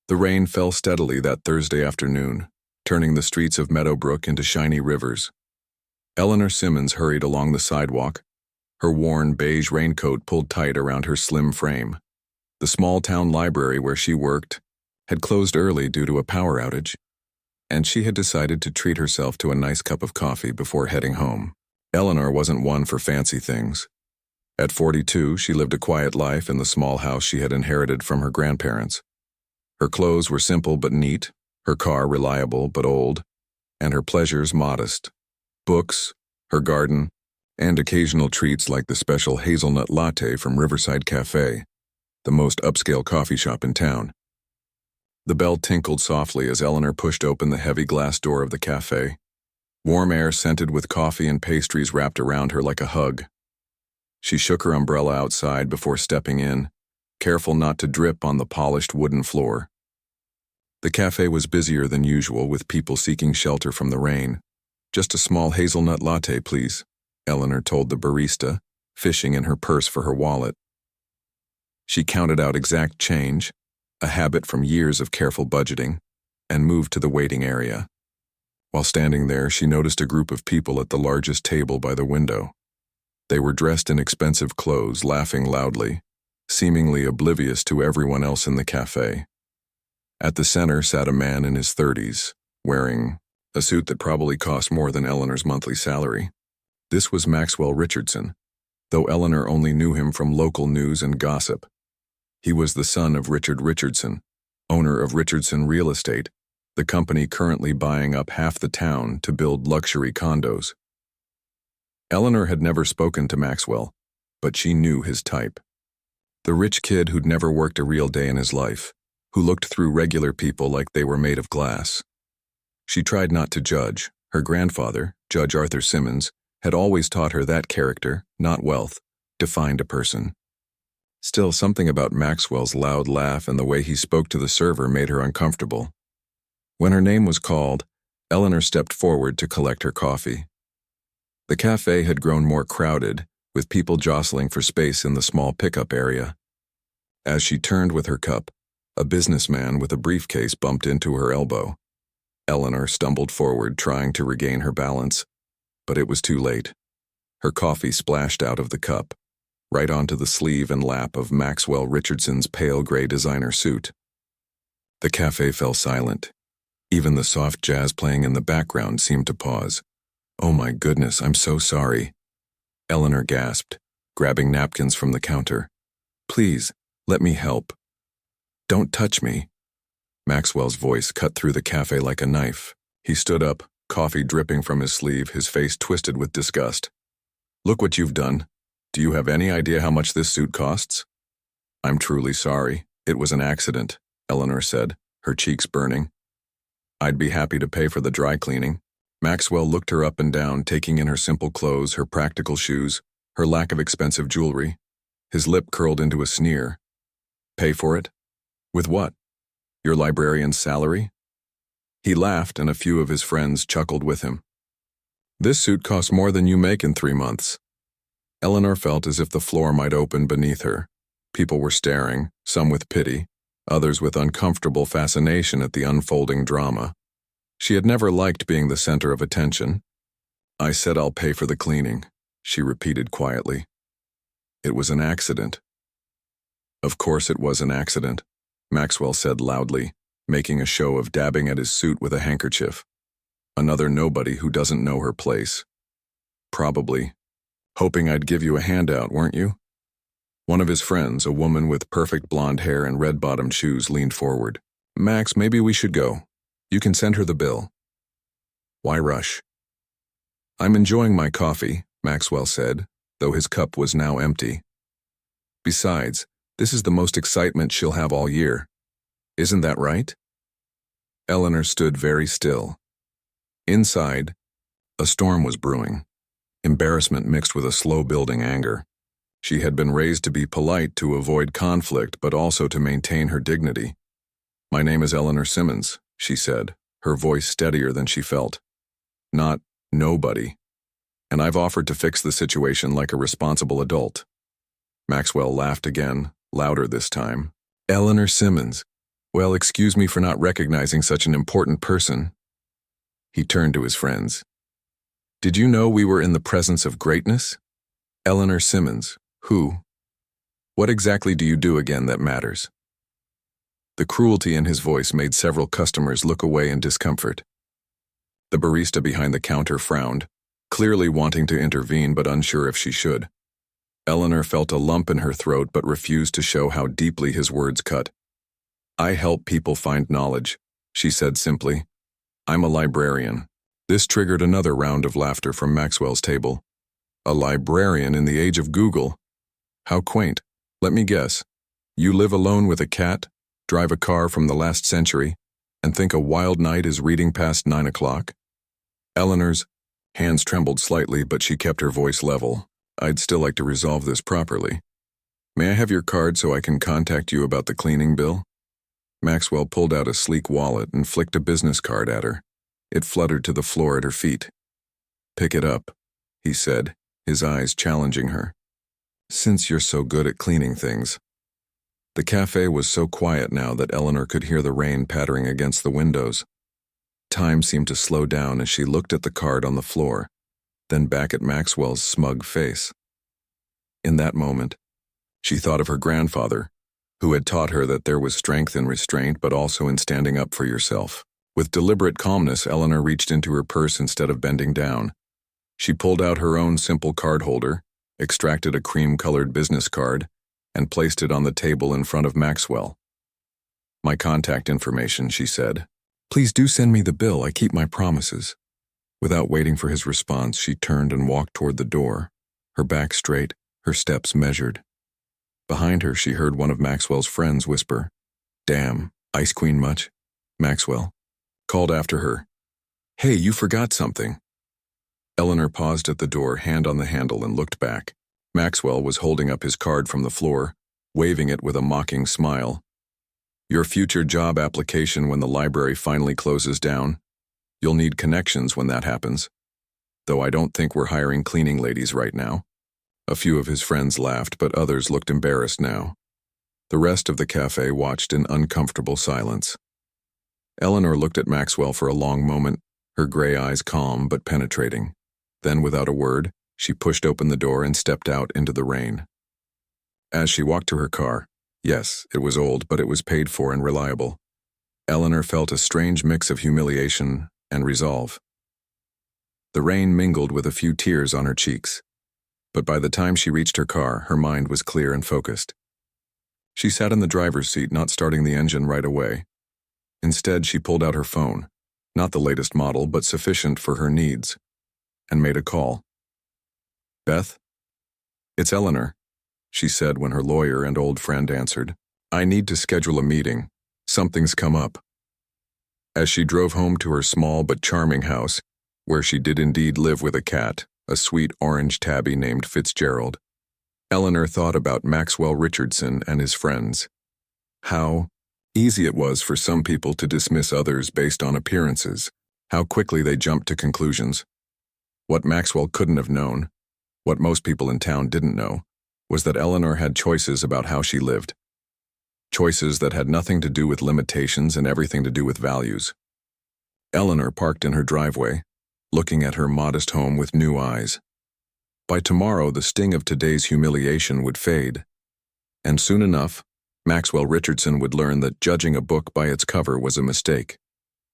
The rain fell steadily that Thursday afternoon, turning the streets of Meadowbrook into shiny rivers. Eleanor Simmons hurried along the sidewalk, her worn beige raincoat pulled tight around her slim frame. The small-town library where she worked had closed early due to a power outage, and she had decided to treat herself to a nice cup of coffee before heading home. Eleanor wasn't one for fancy things. At 42, she lived a quiet life in the small house she had inherited from her grandparents. Her clothes were simple but neat, her car reliable but old, and her pleasures modest. Books, her garden, and occasional treats like the special hazelnut latte from Riverside Cafe, the most upscale coffee shop in town. The bell tinkled softly as Eleanor pushed open the heavy glass door of the cafe. Warm air scented with coffee and pastries wrapped around her like a hug. She shook her umbrella outside before stepping in, careful not to drip on the polished wooden floor. The cafe was busier than usual with people seeking shelter from the rain. "Just a small hazelnut latte, please," Eleanor told the barista, fishing in her purse for her wallet. She counted out exact change, a habit from years of careful budgeting, and moved to the waiting area. While standing there, she noticed a group of people at the largest table by the window. They were dressed in expensive clothes, laughing loudly, seemingly oblivious to everyone else in the cafe. At the center sat a man in his 30s, wearing a suit that probably cost more than Eleanor's monthly salary. This was Maxwell Richardson, though Eleanor only knew him from local news and gossip. He was the son of Richard Richardson, owner of Richardson Real Estate, the company currently buying up half the town to build luxury condos. Eleanor had never spoken to Maxwell, but she knew his type. The rich kid who'd never worked a real day in his life, who looked through regular people like they were made of glass. She tried not to judge. Her grandfather, Judge Arthur Simmons, had always taught her that character, not wealth, defined a person. Still, something about Maxwell's loud laugh and the way he spoke to the server made her uncomfortable. When her name was called, Eleanor stepped forward to collect her coffee. The cafe had grown more crowded, with people jostling for space in the small pickup area. As she turned with her cup, a businessman with a briefcase bumped into her elbow. Eleanor stumbled forward, trying to regain her balance, but it was too late. Her coffee splashed out of the cup, right onto the sleeve and lap of Maxwell Richardson's pale gray designer suit. The cafe fell silent. Even the soft jazz playing in the background seemed to pause. "Oh my goodness, I'm so sorry," Eleanor gasped, grabbing napkins from the counter. "Please, let me help." "Don't touch me." Maxwell's voice cut through the cafe like a knife. He stood up, coffee dripping from his sleeve, his face twisted with disgust. "Look what you've done. Do you have any idea how much this suit costs?" "I'm truly sorry. It was an accident," Eleanor said, her cheeks burning. "I'd be happy to pay for the dry cleaning." Maxwell looked her up and down, taking in her simple clothes, her practical shoes, her lack of expensive jewelry. His lip curled into a sneer. "Pay for it? With what? Your librarian's salary?" He laughed, and a few of his friends chuckled with him. "This suit costs more than you make in 3 months." Eleanor felt as if the floor might open beneath her. People were staring, some with pity, others with uncomfortable fascination at the unfolding drama. She had never liked being the center of attention. "I said I'll pay for the cleaning," she repeated quietly. "It was an accident." "Of course it was an accident," Maxwell said loudly, making a show of dabbing at his suit with a handkerchief. "Another nobody who doesn't know her place. Probably. Hoping I'd give you a handout, weren't you?" One of his friends, a woman with perfect blonde hair and red-bottomed shoes, leaned forward. "Max, maybe we should go. You can send her the bill." "Why rush?" "I'm enjoying my coffee," Maxwell said, though his cup was now empty. "Besides, this is the most excitement she'll have all year. Isn't that right?" Eleanor stood very still. Inside, a storm was brewing, embarrassment mixed with a slow-building anger. She had been raised to be polite to avoid conflict, but also to maintain her dignity. "My name is Eleanor Simmons," she said, her voice steadier than she felt. "Not nobody. And I've offered to fix the situation like a responsible adult." Maxwell laughed again, louder this time. "Eleanor Simmons, Well, excuse me for not recognizing such an important person. He turned to his friends. Did you know we were in the presence of greatness? Eleanor Simmons, who? What exactly do you do again that matters? The cruelty in his voice made several customers look away in discomfort. The barista behind the counter frowned, clearly wanting to intervene but unsure if she should. Eleanor felt a lump in her throat but refused to show how deeply his words cut. I help people find knowledge, she said simply. I'm a librarian. This triggered another round of laughter from Maxwell's table. A librarian in the age of Google? How quaint. Let me guess. You live alone with a cat, drive a car from the last century, and think a wild night is reading past 9 o'clock? Eleanor's hands trembled slightly, but she kept her voice level. I'd still like to resolve this properly. May I have your card so I can contact you about the cleaning bill? Maxwell pulled out a sleek wallet and flicked a business card at her. It fluttered to the floor at her feet. Pick it up, he said, his eyes challenging her. Since you're so good at cleaning things. The cafe was so quiet now that Eleanor could hear the rain pattering against the windows. Time seemed to slow down as she looked at the card on the floor, then back at Maxwell's smug face. In that moment, she thought of her grandfather, who had taught her that there was strength in restraint but also in standing up for yourself. With deliberate calmness, Eleanor reached into her purse instead of bending down. She pulled out her own simple card holder, extracted a cream-colored business card, and placed it on the table in front of Maxwell. My contact information, she said. Please do send me the bill, I keep my promises. Without waiting for his response, she turned and walked toward the door, her back straight, her steps measured. Behind her, she heard one of Maxwell's friends whisper, Damn, Ice Queen much? Maxwell called after her, Hey, you forgot something. Eleanor paused at the door, hand on the handle, and looked back. Maxwell was holding up his card from the floor, waving it with a mocking smile. Your future job application when the library finally closes down. You'll need connections when that happens. Though I don't think we're hiring cleaning ladies right now. A few of his friends laughed, but others looked embarrassed now. The rest of the cafe watched in uncomfortable silence. Eleanor looked at Maxwell for a long moment, her gray eyes calm but penetrating. Then, without a word, she pushed open the door and stepped out into the rain. As she walked to her car, yes, it was old, but it was paid for and reliable, Eleanor felt a strange mix of humiliation and resolve. The rain mingled with a few tears on her cheeks, but by the time she reached her car, her mind was clear and focused. She sat in the driver's seat, not starting the engine right away. Instead, she pulled out her phone, not the latest model, but sufficient for her needs, and made a call. Beth? It's Eleanor, she said when her lawyer and old friend answered. I need to schedule a meeting. Something's come up. As she drove home to her small but charming house, where she did indeed live with a cat, a sweet orange tabby named Fitzgerald, Eleanor thought about Maxwell Richardson and his friends. How easy it was for some people to dismiss others based on appearances, how quickly they jumped to conclusions. What Maxwell couldn't have known, what most people in town didn't know, was that Eleanor had choices about how she lived. Choices that had nothing to do with limitations and everything to do with values. Eleanor parked in her driveway, looking at her modest home with new eyes. By tomorrow, the sting of today's humiliation would fade. And soon enough, Maxwell Richardson would learn that judging a book by its cover was a mistake,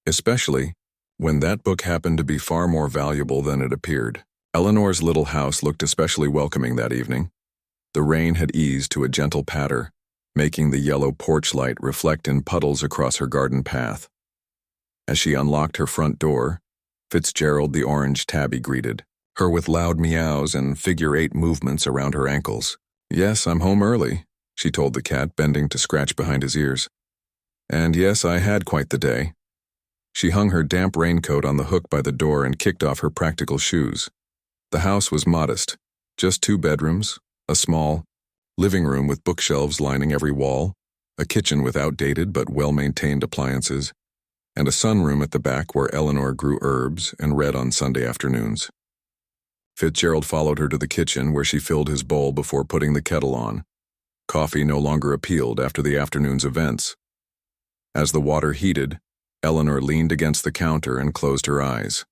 especially when that book happened to be far more valuable than it appeared. Eleanor's little house looked especially welcoming that evening. The rain had eased to a gentle patter, making the yellow porch light reflect in puddles across her garden path. As she unlocked her front door, Fitzgerald the orange tabby greeted her with loud meows and figure-8 movements around her ankles. Yes, I'm home early, she told the cat, bending to scratch behind his ears. And yes, I had quite the day. She hung her damp raincoat on the hook by the door and kicked off her practical shoes. The house was modest, just 2 bedrooms, a small living room with bookshelves lining every wall, a kitchen with outdated but well-maintained appliances, and a sunroom at the back where Eleanor grew herbs and read on Sunday afternoons. Fitzgerald followed her to the kitchen where she filled his bowl before putting the kettle on. Coffee no longer appealed after the afternoon's events. As the water heated, Eleanor leaned against the counter and closed her eyes.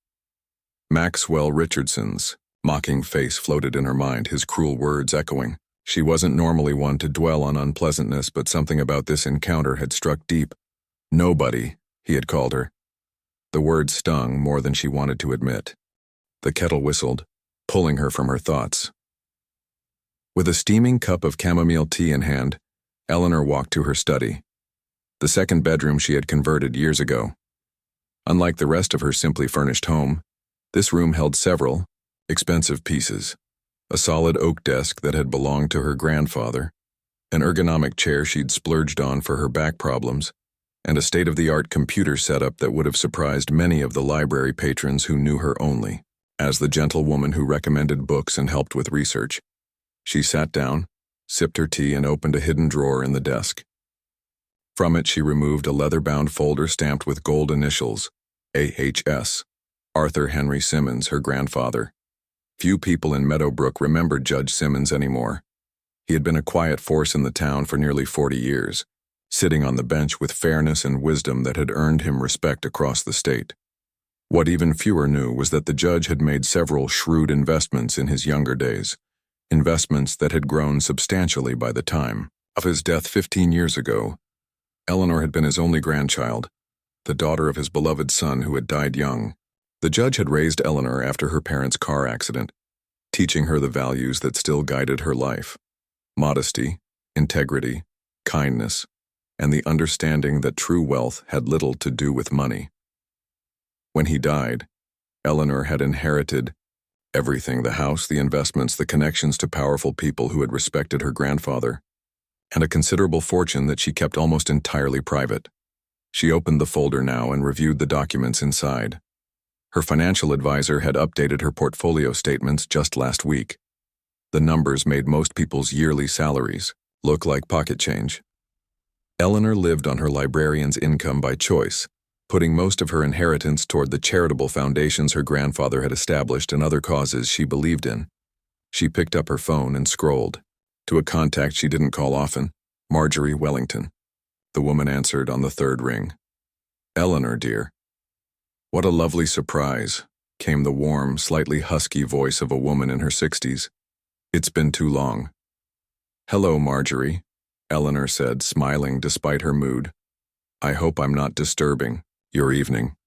Maxwell Richardson's mocking face floated in her mind, his cruel words echoing. She wasn't normally one to dwell on unpleasantness, but something about this encounter had struck deep. Nobody, he had called her. The word stung more than she wanted to admit. The kettle whistled, pulling her from her thoughts. With a steaming cup of chamomile tea in hand, Eleanor walked to her study, the second bedroom she had converted years ago. Unlike the rest of her simply furnished home, this room held several expensive pieces. A solid oak desk that had belonged to her grandfather, an ergonomic chair she'd splurged on for her back problems, and a state-of-the-art computer setup that would have surprised many of the library patrons who knew her only as the gentle woman who recommended books and helped with research. She sat down, sipped her tea, and opened a hidden drawer in the desk. From it, she removed a leather-bound folder stamped with gold initials, AHS, Arthur Henry Simmons, her grandfather. Few people in Meadowbrook remembered Judge Simmons anymore. He had been a quiet force in the town for nearly 40 years, sitting on the bench with fairness and wisdom that had earned him respect across the state. What even fewer knew was that the judge had made several shrewd investments in his younger days, investments that had grown substantially by the time of his death 15 years ago. Eleanor had been his only grandchild, the daughter of his beloved son who had died young. The judge had raised Eleanor after her parents' car accident, teaching her the values that still guided her life: modesty, integrity, kindness, and the understanding that true wealth had little to do with money. When he died, Eleanor had inherited everything: the house, the investments, the connections to powerful people who had respected her grandfather, and a considerable fortune that she kept almost entirely private. She opened the folder now and reviewed the documents inside. Her financial advisor had updated her portfolio statements just last week. The numbers made most people's yearly salaries look like pocket change. Eleanor lived on her librarian's income by choice, putting most of her inheritance toward the charitable foundations her grandfather had established and other causes she believed in. She picked up her phone and scrolled to a contact she didn't call often, Marjorie Wellington. The woman answered on the third ring. "Eleanor, dear." "What a lovely surprise," came the warm, slightly husky voice of a woman in her 60s. "It's been too long." "Hello, Marjorie," Eleanor said, smiling despite her mood. "I hope I'm not disturbing your evening."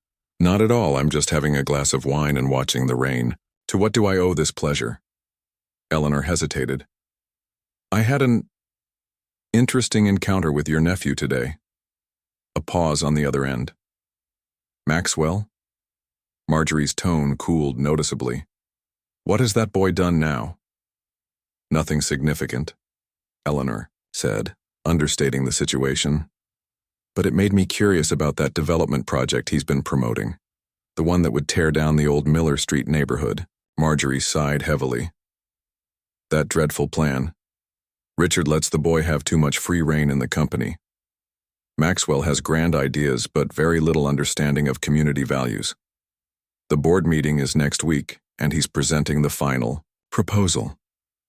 "Not at all, I'm just having a glass of wine and watching the rain. To what do I owe this pleasure?" Eleanor hesitated. "I had an interesting encounter with your nephew today." A pause on the other end. "Maxwell?" Marjorie's tone cooled noticeably. "What has that boy done now?" "Nothing significant," Eleanor said, understating the situation. "But it made me curious about that development project he's been promoting. The one that would tear down the old Miller Street neighborhood." Marjorie sighed heavily. "That dreadful plan. Richard lets the boy have too much free rein in the company. Maxwell has grand ideas but very little understanding of community values. The board meeting is next week, and he's presenting the final proposal."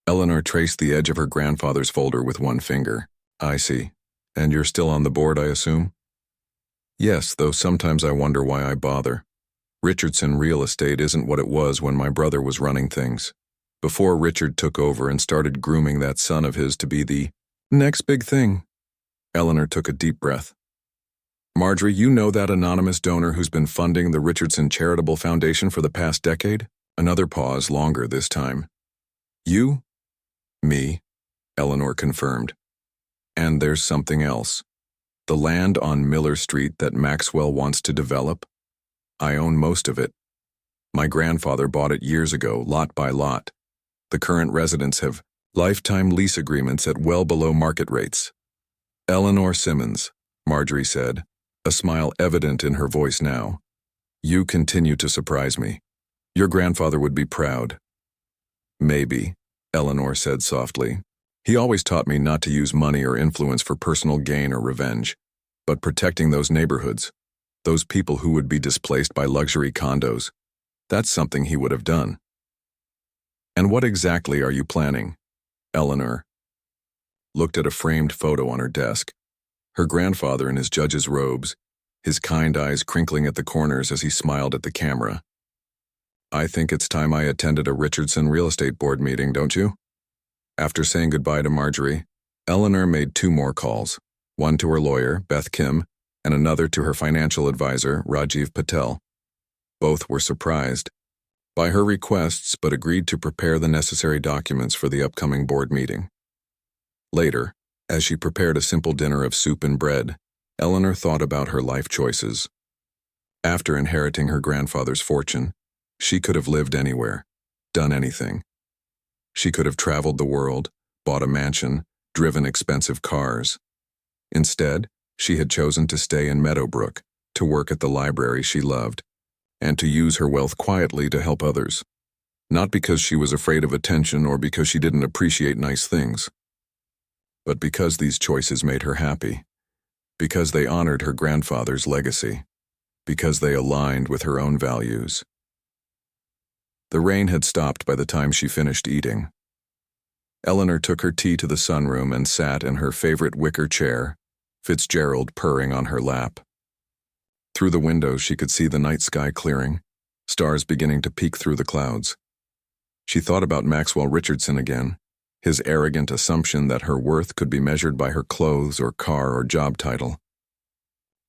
Eleanor traced the edge of her grandfather's folder with one finger. "I see. And you're still on the board, I assume?" "Yes, though sometimes I wonder why I bother. Richardson Real Estate isn't what it was when my brother was running things. Before Richard took over and started grooming that son of his to be the next big thing." Eleanor took a deep breath. "Marjorie, you know that anonymous donor who's been funding the Richardson Charitable Foundation for the past decade?" Another pause, longer this time. "You?" "Me," Eleanor confirmed. "And there's something else. The land on Miller Street that Maxwell wants to develop? I own most of it. My grandfather bought it years ago, lot by lot. The current residents have lifetime lease agreements at well below market rates." "Eleanor Simmons," Marjorie said, a smile evident in her voice now. "You continue to surprise me. Your grandfather would be proud." "Maybe," Eleanor said softly. "He always taught me not to use money or influence for personal gain or revenge, but protecting those neighborhoods, those people who would be displaced by luxury condos. That's something he would have done." "And what exactly are you planning?" Eleanor looked at a framed photo on her desk. Her grandfather in his judge's robes, his kind eyes crinkling at the corners as he smiled at the camera. "I think it's time I attended a Richardson real estate board meeting, don't you?" After saying goodbye to Marjorie, Eleanor made 2 more calls, one to her lawyer, Beth Kim, and another to her financial advisor, Rajiv Patel. Both were surprised by her requests but agreed to prepare the necessary documents for the upcoming board meeting. Later, as she prepared a simple dinner of soup and bread, Eleanor thought about her life choices. After inheriting her grandfather's fortune, she could have lived anywhere, done anything. She could have traveled the world, bought a mansion, driven expensive cars. Instead, she had chosen to stay in Meadowbrook, to work at the library she loved, and to use her wealth quietly to help others. Not because she was afraid of attention or because she didn't appreciate nice things, but because these choices made her happy, because they honored her grandfather's legacy, because they aligned with her own values. The rain had stopped by the time she finished eating. Eleanor took her tea to the sunroom and sat in her favorite wicker chair, Fitzgerald purring on her lap. Through the window she could see the night sky clearing, stars beginning to peek through the clouds. She thought about Maxwell Richardson again, his arrogant assumption that her worth could be measured by her clothes or car or job title.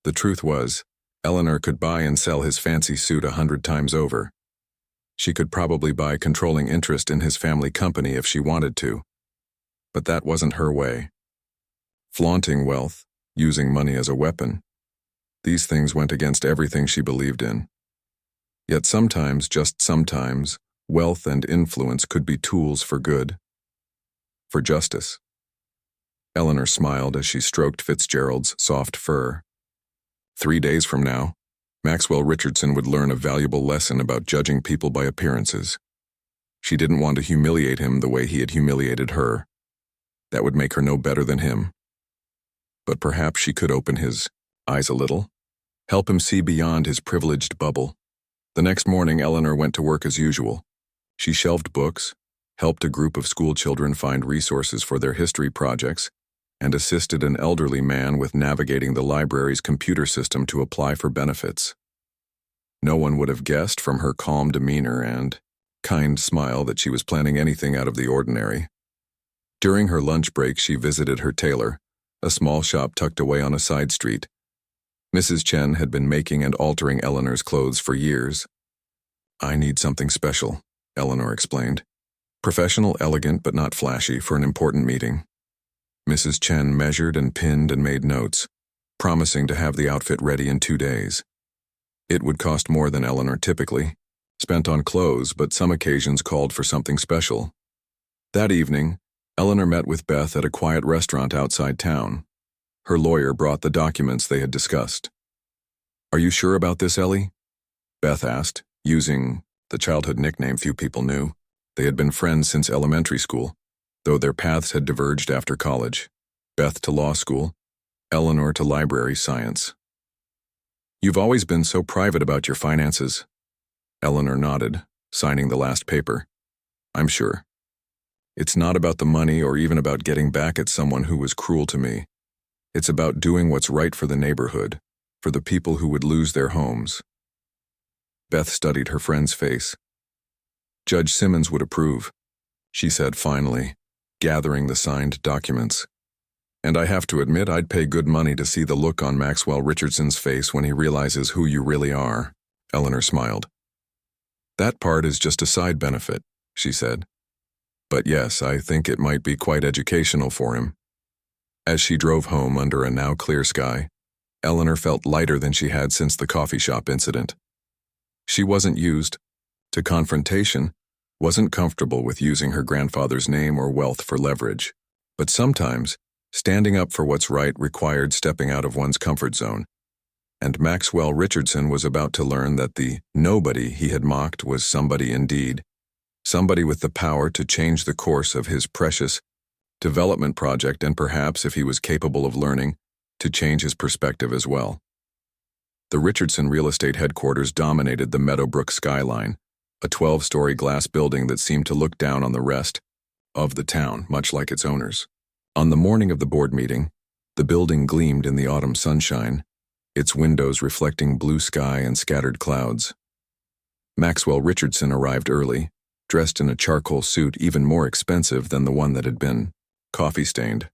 The truth was, Eleanor could buy and sell his fancy suit 100 times over. She could probably buy controlling interest in his family company if she wanted to. But that wasn't her way. Flaunting wealth, using money as a weapon, these things went against everything she believed in. Yet sometimes, just sometimes, wealth and influence could be tools for good. For justice. Eleanor smiled as she stroked Fitzgerald's soft fur. 3 days from now, Maxwell Richardson would learn a valuable lesson about judging people by appearances. She didn't want to humiliate him the way he had humiliated her. That would make her no better than him. But perhaps she could open his eyes a little, help him see beyond his privileged bubble. The next morning, Eleanor went to work as usual. She shelved books, helped a group of school children find resources for their history projects, and assisted an elderly man with navigating the library's computer system to apply for benefits. No one would have guessed from her calm demeanor and kind smile that she was planning anything out of the ordinary. During her lunch break, she visited her tailor, a small shop tucked away on a side street. Mrs. Chen had been making and altering Eleanor's clothes for years. "I need something special," Eleanor explained. "Professional, elegant, but not flashy for an important meeting." Mrs. Chen measured and pinned and made notes, promising to have the outfit ready in 2 days. It would cost more than Eleanor typically, spent on clothes, but some occasions called for something special. That evening, Eleanor met with Beth at a quiet restaurant outside town. Her lawyer brought the documents they had discussed. "Are you sure about this, Ellie?" Beth asked, using the childhood nickname few people knew. They had been friends since elementary school, though their paths had diverged after college. Beth to law school, Eleanor to library science. "You've always been so private about your finances." Eleanor nodded, signing the last paper. "I'm sure. It's not about the money or even about getting back at someone who was cruel to me. It's about doing what's right for the neighborhood, for the people who would lose their homes." Beth studied her friend's face. "Judge Simmons would approve," she said finally, gathering the signed documents. "And I have to admit I'd pay good money to see the look on Maxwell Richardson's face when he realizes who you really are." Eleanor smiled. "That part is just a side benefit," she said. "But yes, I think it might be quite educational for him." As she drove home under a now clear sky, Eleanor felt lighter than she had since the coffee shop incident. She wasn't used to confrontation, wasn't comfortable with using her grandfather's name or wealth for leverage. But sometimes, standing up for what's right required stepping out of one's comfort zone. And Maxwell Richardson was about to learn that the nobody he had mocked was somebody indeed, somebody with the power to change the course of his precious development project and perhaps, if he was capable of learning, to change his perspective as well. The Richardson real estate headquarters dominated the Meadowbrook skyline, a 12-story glass building that seemed to look down on the rest of the town, much like its owners. On the morning of the board meeting, The building gleamed in the autumn sunshine, its windows reflecting blue sky and scattered clouds. Maxwell Richardson arrived early, dressed in a charcoal suit even more expensive than the one that had been coffee-stained.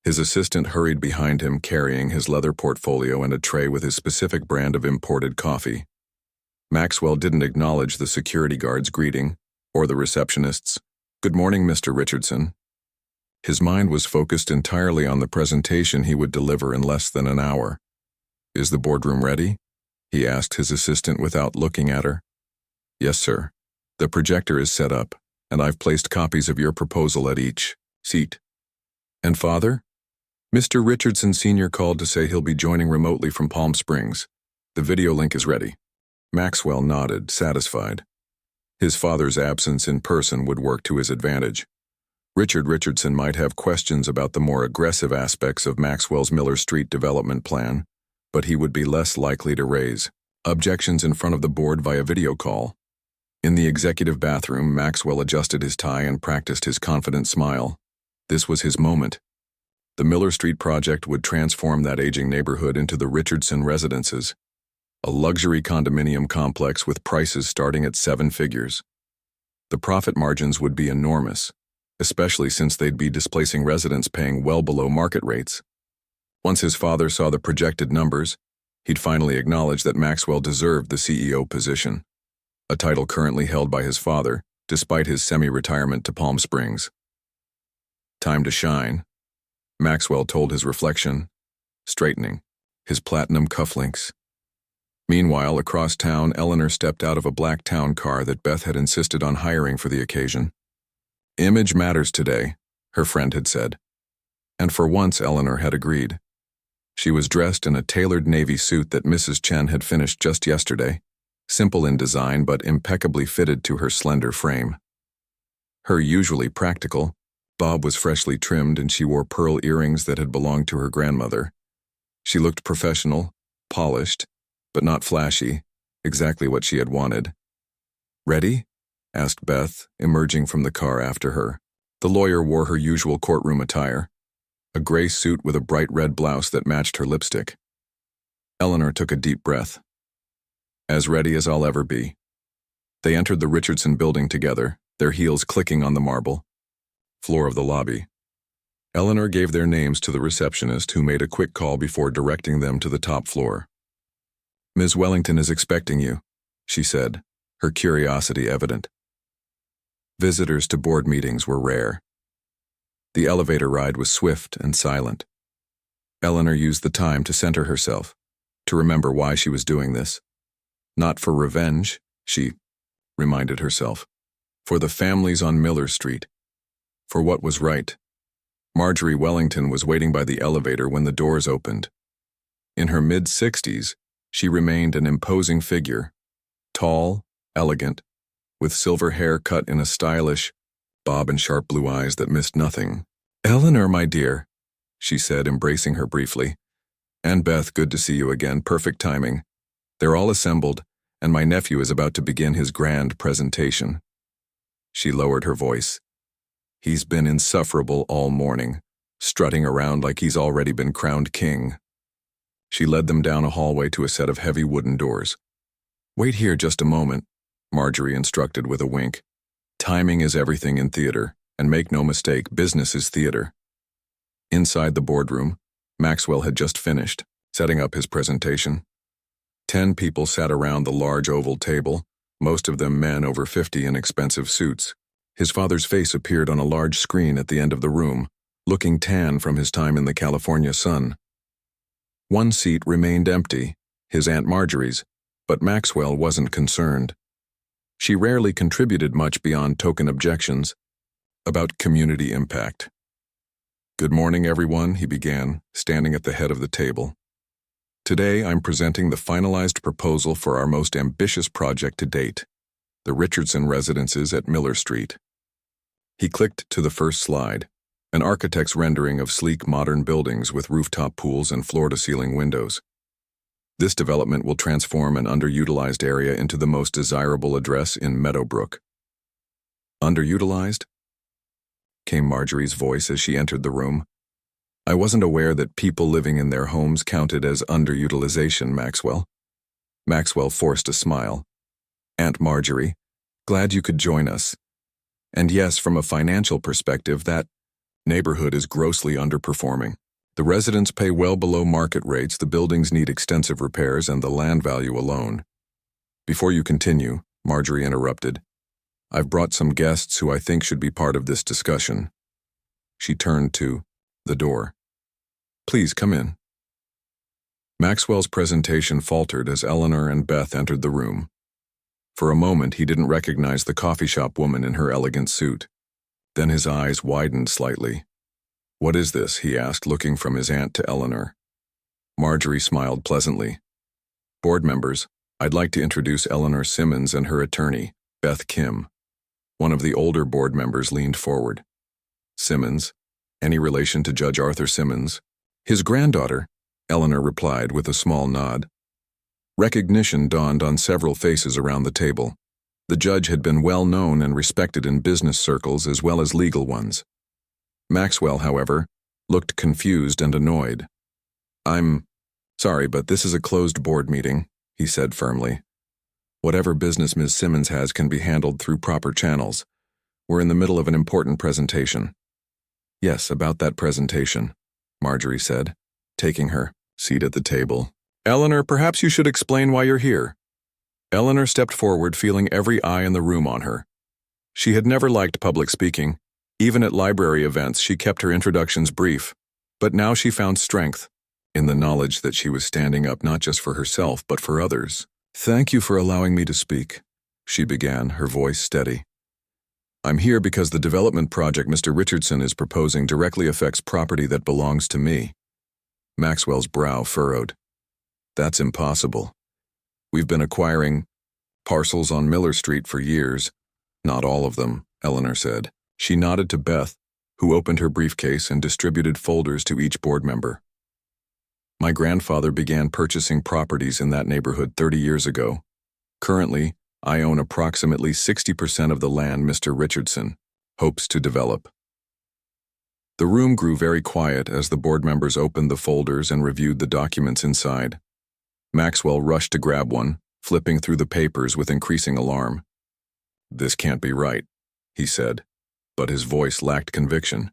His assistant hurried behind him carrying his leather portfolio and a tray with his specific brand of imported coffee. Maxwell didn't acknowledge the security guard's greeting, or the receptionist's, "Good morning, Mr. Richardson." His mind was focused entirely on the presentation he would deliver in less than an hour. "Is the boardroom ready?" he asked his assistant without looking at her. "Yes, sir. The projector is set up, and I've placed copies of your proposal at each seat." "And father?" "Mr. Richardson Sr. called to say he'll be joining remotely from Palm Springs. The video link is ready." Maxwell nodded, satisfied. His father's absence in person would work to his advantage. Richard Richardson might have questions about the more aggressive aspects of Maxwell's Miller Street development plan, but he would be less likely to raise objections in front of the board via video call. In the executive bathroom, Maxwell adjusted his tie and practiced his confident smile. This was his moment. The Miller Street project would transform that aging neighborhood into the Richardson residences, a luxury condominium complex with prices starting at 7 figures. The profit margins would be enormous, especially since they'd be displacing residents paying well below market rates. Once his father saw the projected numbers, he'd finally acknowledge that Maxwell deserved the CEO position, a title currently held by his father, despite his semi-retirement to Palm Springs. "Time to shine," Maxwell told his reflection, straightening his platinum cufflinks. Meanwhile, across town, Eleanor stepped out of a black town car that Beth had insisted on hiring for the occasion. "Image matters today," her friend had said. And for once, Eleanor had agreed. She was dressed in a tailored navy suit that Mrs. Chen had finished just yesterday, simple in design but impeccably fitted to her slender frame. Her usually practical, bob was freshly trimmed and she wore pearl earrings that had belonged to her grandmother. She looked professional, polished, but not flashy, exactly what she had wanted. "Ready?" asked Beth, emerging from the car after her. The lawyer wore her usual courtroom attire, a gray suit with a bright red blouse that matched her lipstick. Eleanor took a deep breath. "As ready as I'll ever be." They entered the Richardson building together, their heels clicking on the marble floor of the lobby. Eleanor gave their names to the receptionist, who made a quick call before directing them to the top floor. "Ms. Wellington is expecting you," she said, her curiosity evident. Visitors to board meetings were rare. The elevator ride was swift and silent. Eleanor used the time to center herself, to remember why she was doing this. Not for revenge, she reminded herself. For the families on Miller Street. For what was right. Marjorie Wellington was waiting by the elevator when the doors opened. In her mid-60s, she remained an imposing figure, tall, elegant, with silver hair cut in a stylish bob and sharp blue eyes that missed nothing. "Eleanor, my dear," she said, embracing her briefly. "And Beth, good to see you again, perfect timing. They're all assembled, and my nephew is about to begin his grand presentation." She lowered her voice. "He's been insufferable all morning, strutting around like he's already been crowned king." She led them down a hallway to a set of heavy wooden doors. "Wait here just a moment," Marjorie instructed with a wink. "Timing is everything in theater, and make no mistake, business is theater." Inside the boardroom, Maxwell had just finished, setting up his presentation. 10 people sat around the large oval table, most of them men over 50 in expensive suits. His father's face appeared on a large screen at the end of the room, looking tan from his time in the California sun. One seat remained empty, his Aunt Marjorie's, but Maxwell wasn't concerned. She rarely contributed much beyond token objections about community impact. "Good morning, everyone," he began, standing at the head of the table. "Today, I'm presenting the finalized proposal for our most ambitious project to date, the Richardson residences at Miller Street." He clicked to the first slide, an architect's rendering of sleek modern buildings with rooftop pools and floor-to-ceiling windows. This development will transform an underutilized area into the most desirable address in Meadowbrook. "Underutilized?" came Marjorie's voice as she entered the room. I wasn't aware that people living in their homes counted as underutilization, Maxwell. Maxwell forced a smile. Aunt Marjorie, glad you could join us. And yes, from a financial perspective, that neighborhood is grossly underperforming. The residents pay well below market rates, the buildings need extensive repairs, and the land value alone. Before you continue, Marjorie interrupted, I've brought some guests who I think should be part of this discussion. She turned to the door. Please come in. Maxwell's presentation faltered as Eleanor and Beth entered the room. For a moment, he didn't recognize the coffee shop woman in her elegant suit. Then his eyes widened slightly. What is this? He asked, looking from his aunt to Eleanor. Marjorie smiled pleasantly. Board members, I'd like to introduce Eleanor Simmons and her attorney, Beth Kim. One of the older board members leaned forward. Simmons? Any relation to Judge Arthur Simmons? His granddaughter, Eleanor replied with a small nod. Recognition dawned on several faces around the table. The judge had been well known and respected in business circles as well as legal ones. Maxwell, however, looked confused and annoyed. I'm sorry, but this is a closed board meeting, he said firmly. Whatever business Ms. Simmons has can be handled through proper channels. We're in the middle of an important presentation. Yes, about that presentation, Marjorie said, taking her seat at the table. Eleanor, perhaps you should explain why you're here. Eleanor stepped forward, feeling every eye in the room on her. She had never liked public speaking. Even at library events, she kept her introductions brief. But now she found strength in the knowledge that she was standing up not just for herself, but for others. Thank you for allowing me to speak, she began, her voice steady. I'm here because the development project Mr. Richardson is proposing directly affects property that belongs to me. Maxwell's brow furrowed. That's impossible. We've been acquiring parcels on Miller Street for years. Not all of them, Eleanor said. She nodded to Beth, who opened her briefcase and distributed folders to each board member. My grandfather began purchasing properties in that neighborhood 30 years ago. Currently, I own approximately 60% of the land Mr. Richardson hopes to develop. The room grew very quiet as the board members opened the folders and reviewed the documents inside. Maxwell rushed to grab one, flipping through the papers with increasing alarm. This can't be right, he said, but his voice lacked conviction.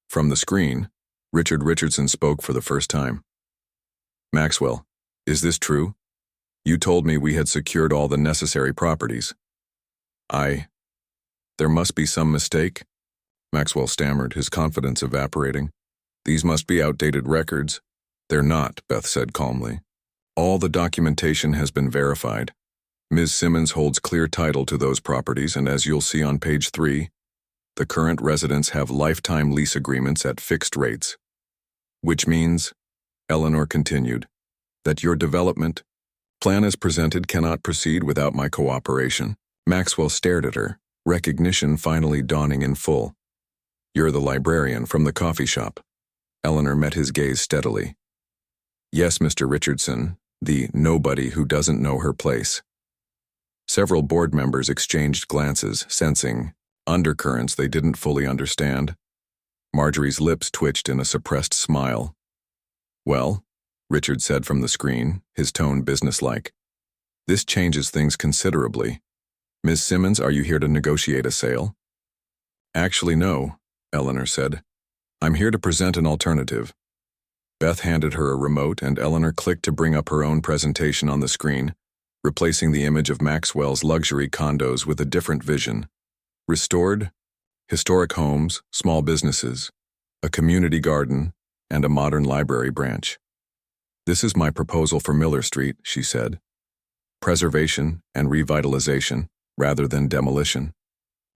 From the screen, Richard Richardson spoke for the first time. Maxwell, is this true? You told me we had secured all the necessary properties. There must be some mistake, Maxwell stammered, his confidence evaporating. These must be outdated records. They're not, Beth said calmly. All the documentation has been verified. Ms. Simmons holds clear title to those properties, and as you'll see on page 3, the current residents have lifetime lease agreements at fixed rates. Which means, Eleanor continued, that your development plan as presented cannot proceed without my cooperation. Maxwell stared at her, recognition finally dawning in full. You're the librarian from the coffee shop. Eleanor met his gaze steadily. Yes, Mr. Richardson, the nobody who doesn't know her place. Several board members exchanged glances, sensing undercurrents they didn't fully understand. Marjorie's lips twitched in a suppressed smile. Well, Richard said from the screen, his tone businesslike. This changes things considerably. Ms. Simmons, are you here to negotiate a sale? Actually, no, Eleanor said. I'm here to present an alternative. Beth handed her a remote and Eleanor clicked to bring up her own presentation on the screen, replacing the image of Maxwell's luxury condos with a different vision. Restored, historic homes, small businesses, a community garden, and a modern library branch. This is my proposal for Miller Street, she said. Preservation and revitalization, rather than demolition.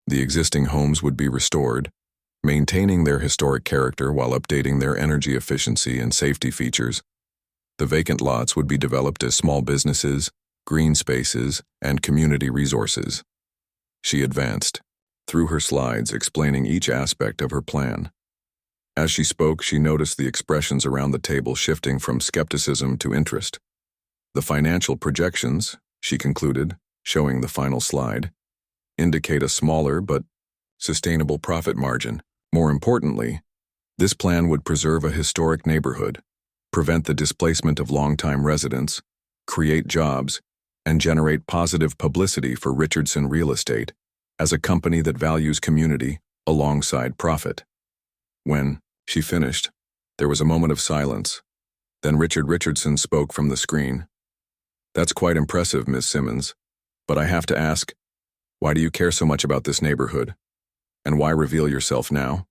The existing homes would be restored, maintaining their historic character while updating their energy efficiency and safety features. The vacant lots would be developed as small businesses, green spaces, and community resources. She advanced, through her slides explaining each aspect of her plan. As she spoke, she noticed the expressions around the table shifting from skepticism to interest. The financial projections, she concluded, showing the final slide, indicate a smaller but sustainable profit margin. More importantly, This plan would preserve a historic neighborhood, prevent the displacement of longtime residents, create jobs, and generate positive publicity for Richardson Real Estate as a company that values community alongside profit. When she finished, there was a moment of silence. Then Richard Richardson spoke from the screen. "That's quite impressive, Miss Simmons, but I have to ask, why do you care so much about this neighborhood? And why reveal yourself now?"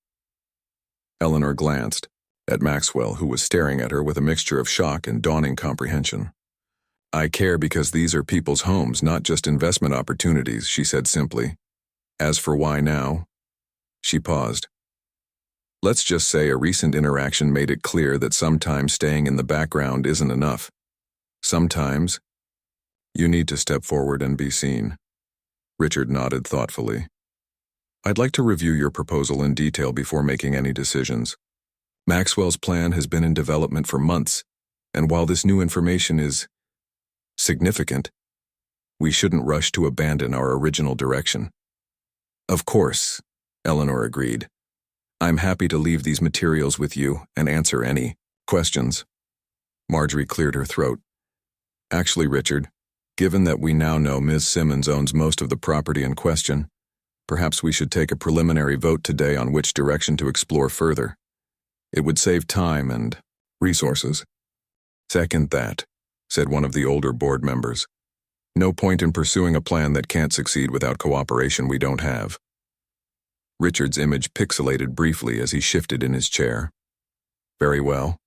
Eleanor glanced at Maxwell, who was staring at her with a mixture of shock and dawning comprehension. "I care because these are people's homes, not just investment opportunities," she said simply. "As for why now?" She paused. "Let's just say a recent interaction made it clear that sometimes staying in the background isn't enough. Sometimes you need to step forward and be seen." Richard nodded thoughtfully. "I'd like to review your proposal in detail before making any decisions. Maxwell's plan has been in development for months, and while this new information is significant, we shouldn't rush to abandon our original direction." "Of course," Eleanor agreed. "I'm happy to leave these materials with you and answer any questions." Marjorie cleared her throat. "Actually, Richard, given that we now know Ms. Simmons owns most of the property in question, perhaps we should take a preliminary vote today on which direction to explore further. It would save time and resources." "Second that," said one of the older board members. "No point in pursuing a plan that can't succeed without cooperation we don't have." Richard's image pixelated briefly as he shifted in his chair. "Very well.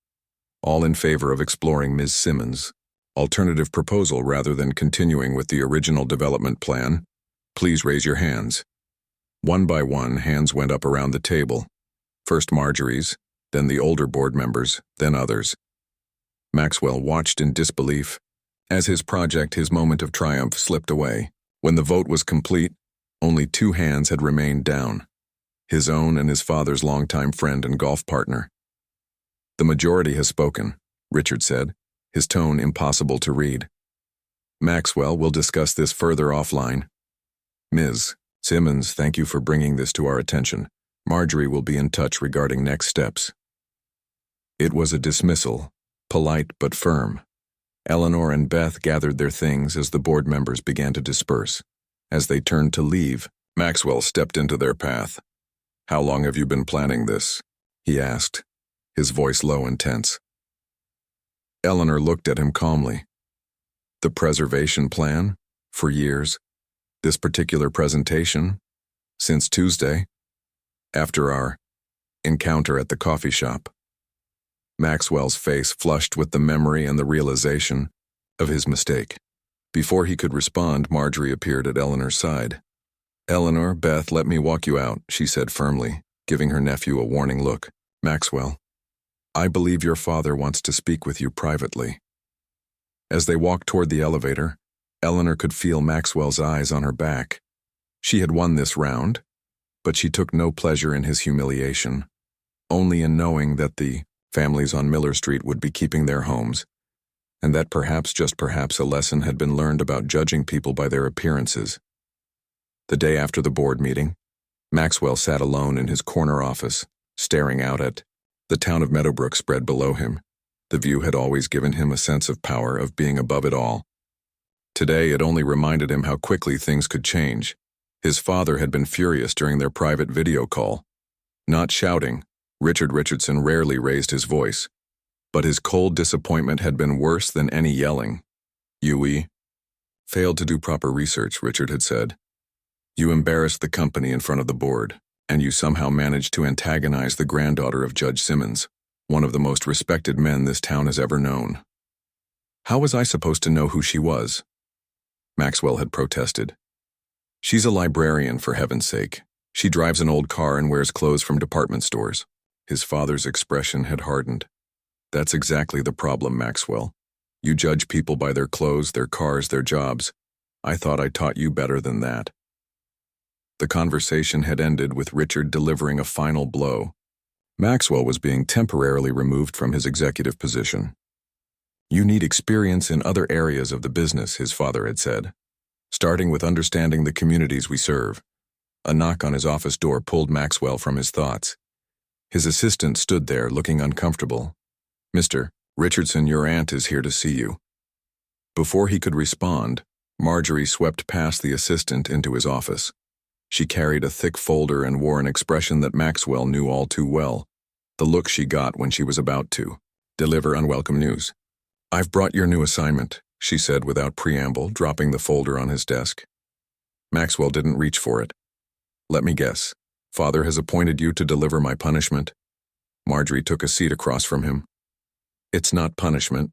All in favor of exploring Ms. Simmons' alternative proposal rather than continuing with the original development plan, please raise your hands." One by one, hands went up around the table. First Marjorie's, then the older board members, then others. Maxwell watched in disbelief as his project, his moment of triumph, slipped away. When the vote was complete, only 2 hands had remained down, his own and his father's longtime friend and golf partner. "The majority has spoken," Richard said, his tone impossible to read. "Maxwell will discuss this further offline. Ms. Simmons, thank you for bringing this to our attention. Marjorie will be in touch regarding next steps." It was a dismissal, polite but firm. Eleanor and Beth gathered their things as the board members began to disperse. As they turned to leave, Maxwell stepped into their path. "How long have you been planning this?" he asked, his voice low and tense. Eleanor looked at him calmly. "The preservation plan? For years. This particular presentation? Since Tuesday, after our encounter at the coffee shop." Maxwell's face flushed with the memory and the realization of his mistake. Before he could respond, Marjorie appeared at Eleanor's side. "Eleanor, Beth, let me walk you out," she said firmly, giving her nephew a warning look. "Maxwell, I believe your father wants to speak with you privately." As they walked toward the elevator, Eleanor could feel Maxwell's eyes on her back. She had won this round, but she took no pleasure in his humiliation, only in knowing that the families on Miller Street would be keeping their homes, and that perhaps, just perhaps, a lesson had been learned about judging people by their appearances. The day after the board meeting, Maxwell sat alone in his corner office, staring out at the town of Meadowbrook spread below him. The view had always given him a sense of power, of being above it all. Today it only reminded him how quickly things could change. His father had been furious during their private video call. Not shouting, Richard Richardson rarely raised his voice, but his cold disappointment had been worse than any yelling. "You failed to do proper research," Richard had said. "You embarrassed the company in front of the board, and you somehow managed to antagonize the granddaughter of Judge Simmons, one of the most respected men this town has ever known." "How was I supposed to know who she was?" Maxwell had protested. "She's a librarian, for heaven's sake. She drives an old car and wears clothes from department stores." His father's expression had hardened. "That's exactly the problem, Maxwell. You judge people by their clothes, their cars, their jobs. I thought I taught you better than that." The conversation had ended with Richard delivering a final blow. Maxwell was being temporarily removed from his executive position. "You need experience in other areas of the business," his father had said, "starting with understanding the communities we serve." A knock on his office door pulled Maxwell from his thoughts. His assistant stood there, looking uncomfortable. "Mr. Richardson, your aunt is here to see you." Before he could respond, Marjorie swept past the assistant into his office. She carried a thick folder and wore an expression that Maxwell knew all too well, the look she got when she was about to deliver unwelcome news. "I've brought your new assignment," she said without preamble, dropping the folder on his desk. Maxwell didn't reach for it. "Let me guess. Father has appointed you to deliver my punishment." Marjorie took a seat across from him. "It's not punishment,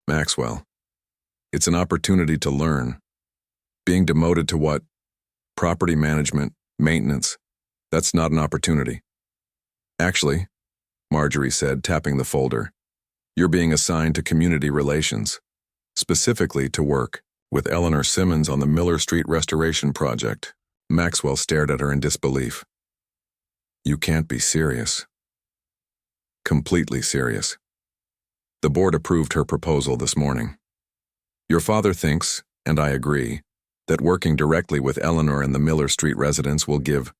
Maxwell. It's an opportunity to learn. Being demoted to what? Property management, maintenance. That's not an opportunity." "Actually," Marjorie said, tapping the folder, "you're being assigned to community relations, specifically to work with Eleanor Simmons on the Miller Street restoration project." Maxwell stared at her in disbelief. "You can't be serious." "Completely serious. The board approved her proposal this morning. Your father thinks, and I agree, that working directly with Eleanor and the Miller Street residents will give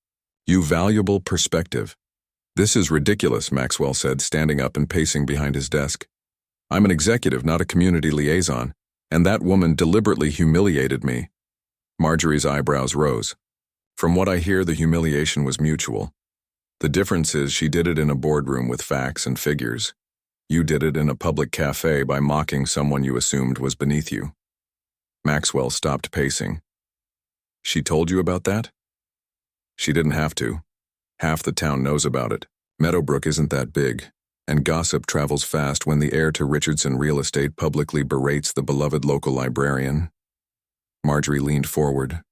you valuable perspective." "This is ridiculous," Maxwell said, standing up and pacing behind his desk. "I'm an executive, not a community liaison, and that woman deliberately humiliated me." Marjorie's eyebrows rose. "From what I hear, the humiliation was mutual. The difference is she did it in a boardroom with facts and figures. You did it in a public cafe by mocking someone you assumed was beneath you." Maxwell stopped pacing. "She told you about that?" "She didn't have to. Half the town knows about it. Meadowbrook isn't that big, and gossip travels fast when the heir to Richardson Real Estate publicly berates the beloved local librarian." Marjorie leaned forward.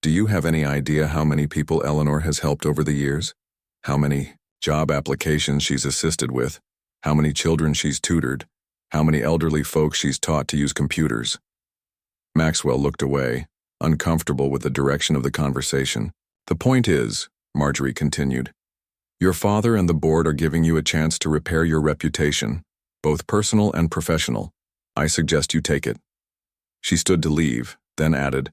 "Do you have any idea how many people Eleanor has helped over the years? How many job applications she's assisted with? How many children she's tutored? How many elderly folks she's taught to use computers?" Maxwell looked away, uncomfortable with the direction of the conversation. "The point is," Marjorie continued, "your father and the board are giving you a chance to repair your reputation, both personal and professional. I suggest you take it." She stood to leave, then added,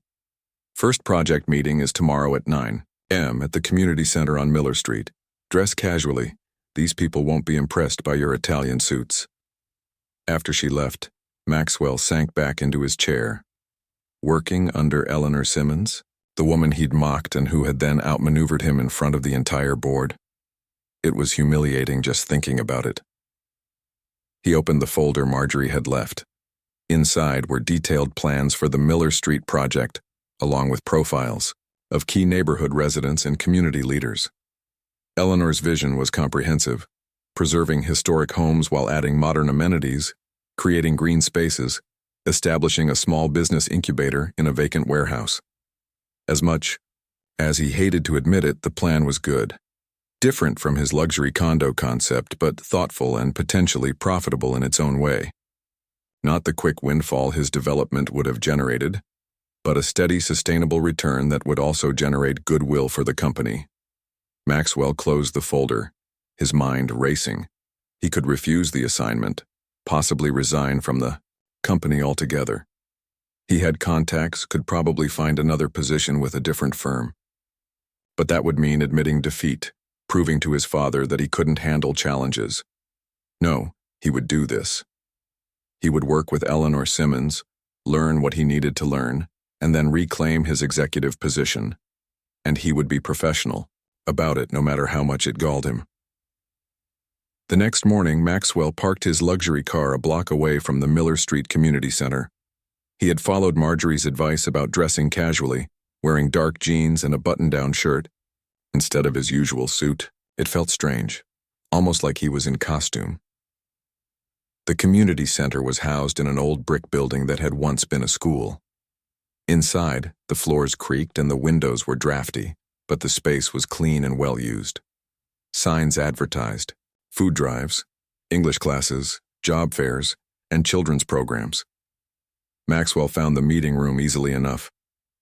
"First project meeting is tomorrow at 9 a.m. at the community center on Miller Street. Dress casually. These people won't be impressed by your Italian suits." After she left, Maxwell sank back into his chair. Working under Eleanor Simmons, the woman he'd mocked and who had then outmaneuvered him in front of the entire board. It was humiliating just thinking about it. He opened the folder Marjorie had left. Inside were detailed plans for the Miller Street project, along with profiles of key neighborhood residents and community leaders. Eleanor's vision was comprehensive, preserving historic homes while adding modern amenities, creating green spaces, establishing a small business incubator in a vacant warehouse. As much as he hated to admit it, the plan was good. Different from his luxury condo concept, but thoughtful and potentially profitable in its own way. Not the quick windfall his development would have generated, but a steady, sustainable return that would also generate goodwill for the company. Maxwell closed the folder, his mind racing. He could refuse the assignment, possibly resign from the company altogether. He had contacts, could probably find another position with a different firm. But that would mean admitting defeat, proving to his father that he couldn't handle challenges. No, he would do this. He would work with Eleanor Simmons, learn what he needed to learn, and then reclaim his executive position. And he would be professional about it, no matter how much it galled him. The next morning, Maxwell parked his luxury car a block away from the Miller Street Community Center. He had followed Marjorie's advice about dressing casually, wearing dark jeans and a button-down shirt. Instead of his usual suit, it felt strange, almost like he was in costume. The community center was housed in an old brick building that had once been a school. Inside, the floors creaked and the windows were drafty, but the space was clean and well used. Signs advertised food drives, English classes, job fairs, and children's programs. Maxwell found the meeting room easily enough.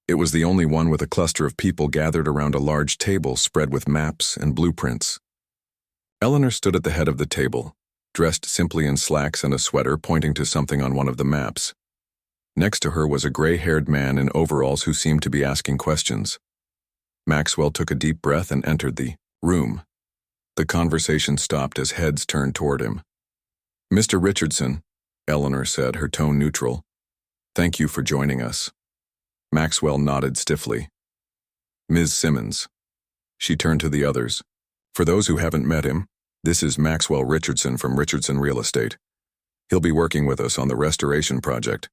It was the only one with a cluster of people gathered around a large table spread with maps and blueprints. Eleanor stood at the head of the table, dressed simply in slacks and a sweater, pointing to something on one of the maps. Next to her was a gray-haired man in overalls who seemed to be asking questions. Maxwell took a deep breath and entered the room. The conversation stopped as heads turned toward him. "Mr. Richardson," Eleanor said, her tone neutral. "Thank you for joining us." Maxwell nodded stiffly. "Ms. Simmons." She turned to the others. "For those who haven't met him, this is Maxwell Richardson from Richardson Real Estate. He'll be working with us on the restoration project."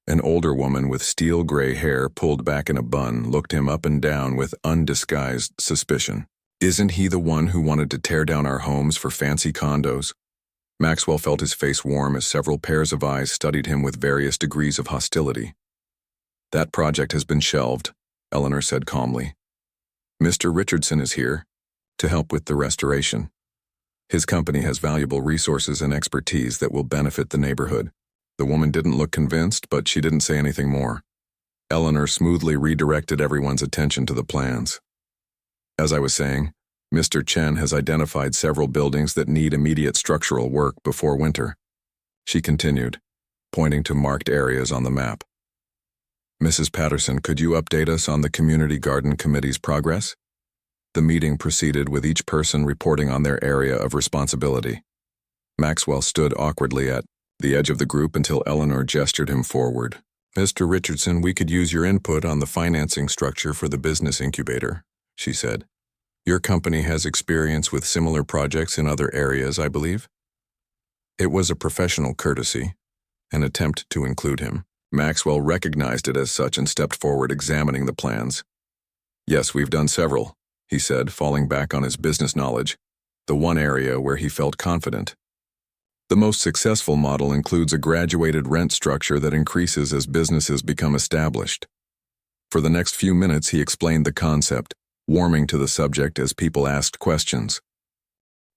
An older woman with steel gray hair pulled back in a bun looked him up and down with undisguised suspicion. "Isn't he the one who wanted to tear down our homes for fancy condos?" Maxwell felt his face warm as several pairs of eyes studied him with various degrees of hostility. "That project has been shelved," Eleanor said calmly. "Mr. Richardson is here to help with the restoration. His company has valuable resources and expertise that will benefit the neighborhood." The woman didn't look convinced, but she didn't say anything more. Eleanor smoothly redirected everyone's attention to the plans. "As I was saying, Mr. Chen has identified several buildings that need immediate structural work before winter," she continued, pointing to marked areas on the map. "Mrs. Patterson, could you update us on the Community Garden Committee's progress?" The meeting proceeded with each person reporting on their area of responsibility. Maxwell stood awkwardly at the edge of the group until Eleanor gestured him forward. "Mr. Richardson, we could use your input on the financing structure for the business incubator," she said. "Your company has experience with similar projects in other areas, I believe." It was a professional courtesy, an attempt to include him. Maxwell recognized it as such and stepped forward, examining the plans. "Yes, we've done several," he said, falling back on his business knowledge, the one area where he felt confident. "The most successful model includes a graduated rent structure that increases as businesses become established." For the next few minutes he explained the concept, warming to the subject as people asked questions.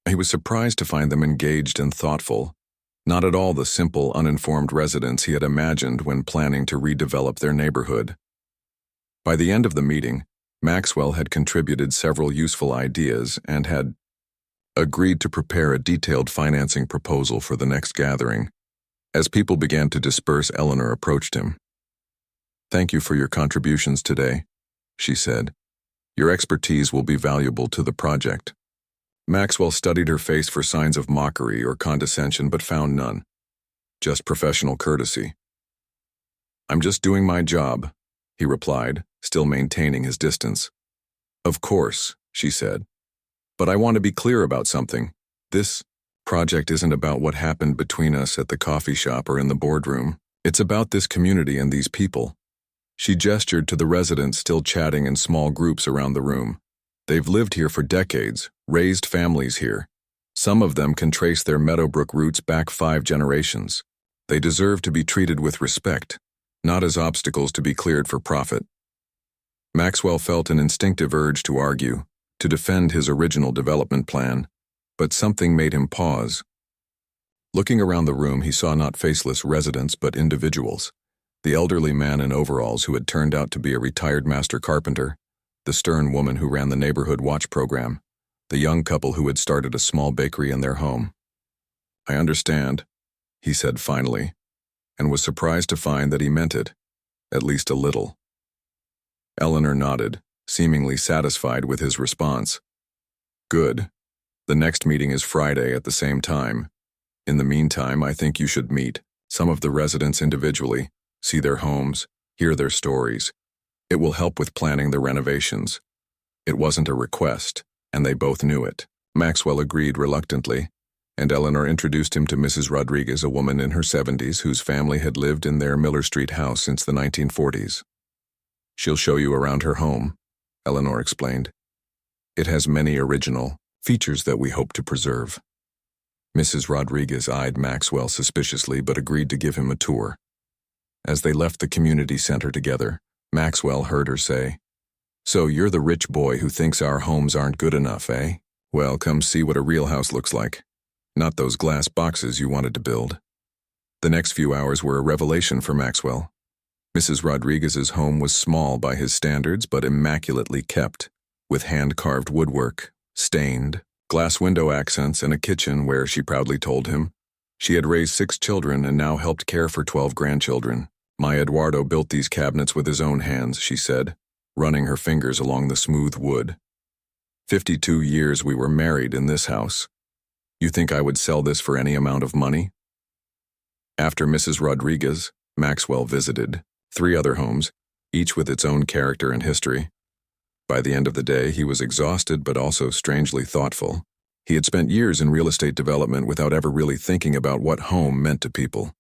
He was surprised to find them engaged and thoughtful, not at all the simple, uninformed residents he had imagined when planning to redevelop their neighborhood. By the end of the meeting, Maxwell had contributed several useful ideas and had agreed to prepare a detailed financing proposal for the next gathering. As people began to disperse, Eleanor approached him. "Thank you for your contributions today," she said. "Your expertise will be valuable to the project." Maxwell studied her face for signs of mockery or condescension but found none. Just professional courtesy. "I'm just doing my job," he replied, still maintaining his distance. "Of course," she said. "But I want to be clear about something. This project isn't about what happened between us at the coffee shop or in the boardroom. It's about this community and these people." She gestured to the residents still chatting in small groups around the room. "They've lived here for decades, raised families here. Some of them can trace their Meadowbrook roots back 5 generations. They deserve to be treated with respect, not as obstacles to be cleared for profit." Maxwell felt an instinctive urge to argue, to defend his original development plan, but something made him pause. Looking around the room, he saw not faceless residents but individuals. The elderly man in overalls who had turned out to be a retired master carpenter, the stern woman who ran the neighborhood watch program, the young couple who had started a small bakery in their home. "I understand," he said finally, and was surprised to find that he meant it, at least a little. Eleanor nodded, seemingly satisfied with his response. "Good. The next meeting is Friday at the same time. In the meantime, I think you should meet some of the residents individually, see their homes, hear their stories. It will help with planning the renovations." It wasn't a request, and they both knew it. Maxwell agreed reluctantly, and Eleanor introduced him to Mrs. Rodriguez, a woman in her 70s whose family had lived in their Miller Street house since the 1940s. "She'll show you around her home," Eleanor explained. "It has many original features that we hope to preserve." Mrs. Rodriguez eyed Maxwell suspiciously but agreed to give him a tour. As they left the community center together, Maxwell heard her say, "So you're the rich boy who thinks our homes aren't good enough, eh? Well, come see what a real house looks like. Not those glass boxes you wanted to build." The next few hours were a revelation for Maxwell. Mrs. Rodriguez's home was small by his standards but immaculately kept, with hand-carved woodwork, stained, glass window accents, and a kitchen where, she proudly told him, she had raised 6 children and now helped care for 12 grandchildren. "My Eduardo built these cabinets with his own hands," she said, running her fingers along the smooth wood. 52 years we were married in this house. You think I would sell this for any amount of money? After Mrs. Rodriguez, Maxwell visited 3 other homes, each with its own character and history. By the end of the day, he was exhausted but also strangely thoughtful. He had spent years in real estate development without ever really thinking about what home meant to people.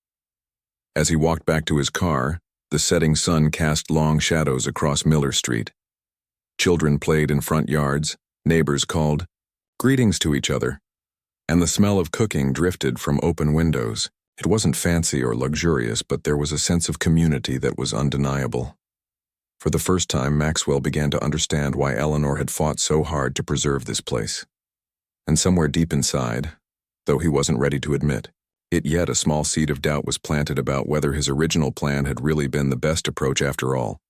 As he walked back to his car, the setting sun cast long shadows across Miller Street. Children played in front yards, neighbors called greetings to each other, and the smell of cooking drifted from open windows. It wasn't fancy or luxurious, but there was a sense of community that was undeniable. For the first time, Maxwell began to understand why Eleanor had fought so hard to preserve this place. And somewhere deep inside, though he wasn't ready to admit it yet, a small seed of doubt was planted about whether his original plan had really been the best approach after all.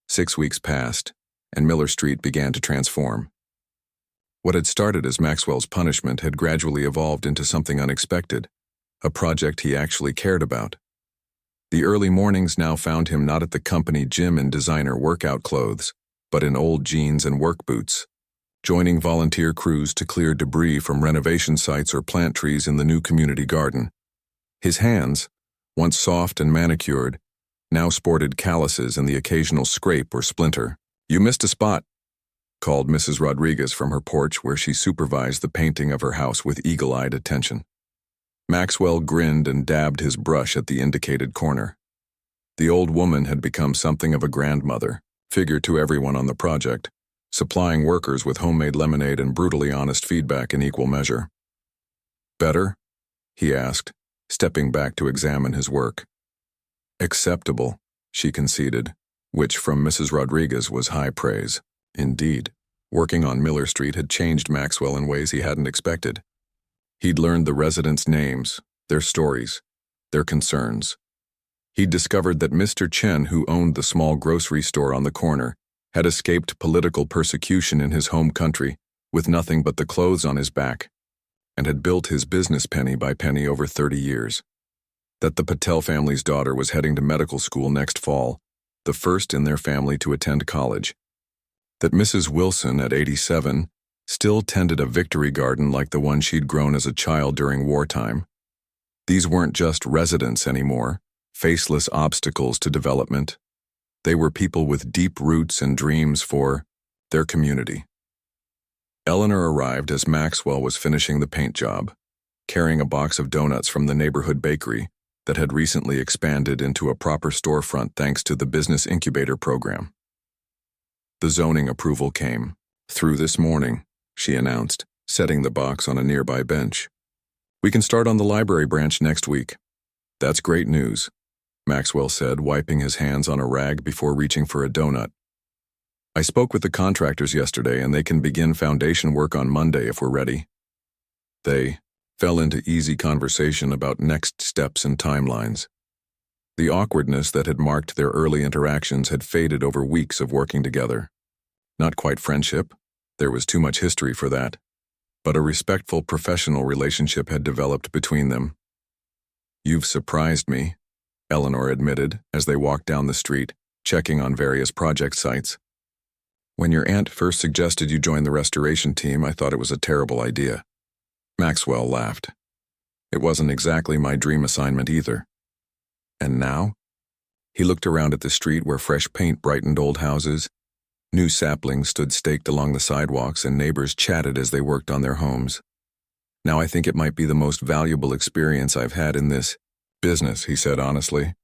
6 weeks passed, and Miller Street began to transform. What had started as Maxwell's punishment had gradually evolved into something unexpected, a project he actually cared about. The early mornings now found him not at the company gym in designer workout clothes, but in old jeans and work boots, joining volunteer crews to clear debris from renovation sites or plant trees in the new community garden. His hands, once soft and manicured, now sported calluses and the occasional scrape or splinter. "You missed a spot," called Mrs. Rodriguez from her porch where she supervised the painting of her house with eagle-eyed attention. Maxwell grinned and dabbed his brush at the indicated corner. The old woman had become something of a grandmother figure to everyone on the project, supplying workers with homemade lemonade and brutally honest feedback in equal measure. "Better?" he asked, stepping back to examine his work. "Acceptable," she conceded, which from Mrs. Rodriguez was high praise. Indeed, working on Miller Street had changed Maxwell in ways he hadn't expected. He'd learned the residents' names, their stories, their concerns. He'd discovered that Mr. Chen, who owned the small grocery store on the corner, had escaped political persecution in his home country with nothing but the clothes on his back, and had built his business penny by penny over 30 years. That the Patel family's daughter was heading to medical school next fall, the first in their family to attend college. That Mrs. Wilson, at 87, still tended a victory garden like the one she'd grown as a child during wartime. These weren't just residents anymore, faceless obstacles to development. They were people with deep roots and dreams for their community. Eleanor arrived as Maxwell was finishing the paint job, carrying a box of donuts from the neighborhood bakery that had recently expanded into a proper storefront thanks to the business incubator program. The zoning approval came through this morning, she announced, setting the box on a nearby bench. "We can start on the library branch next week." "That's great news," Maxwell said, wiping his hands on a rag before reaching for a donut. "I spoke with the contractors yesterday and they can begin foundation work on Monday if we're ready." They fell into easy conversation about next steps and timelines. The awkwardness that had marked their early interactions had faded over weeks of working together. Not quite friendship, there was too much history for that, but a respectful professional relationship had developed between them. "You've surprised me," Eleanor admitted as they walked down the street, checking on various project sites. "When your aunt first suggested you join the restoration team, I thought it was a terrible idea." Maxwell laughed. "It wasn't exactly my dream assignment either." "And now?" He looked around at the street where fresh paint brightened old houses. New saplings stood staked along the sidewalks and neighbors chatted as they worked on their homes. "Now I think it might be the most valuable experience I've had in this business," he said honestly.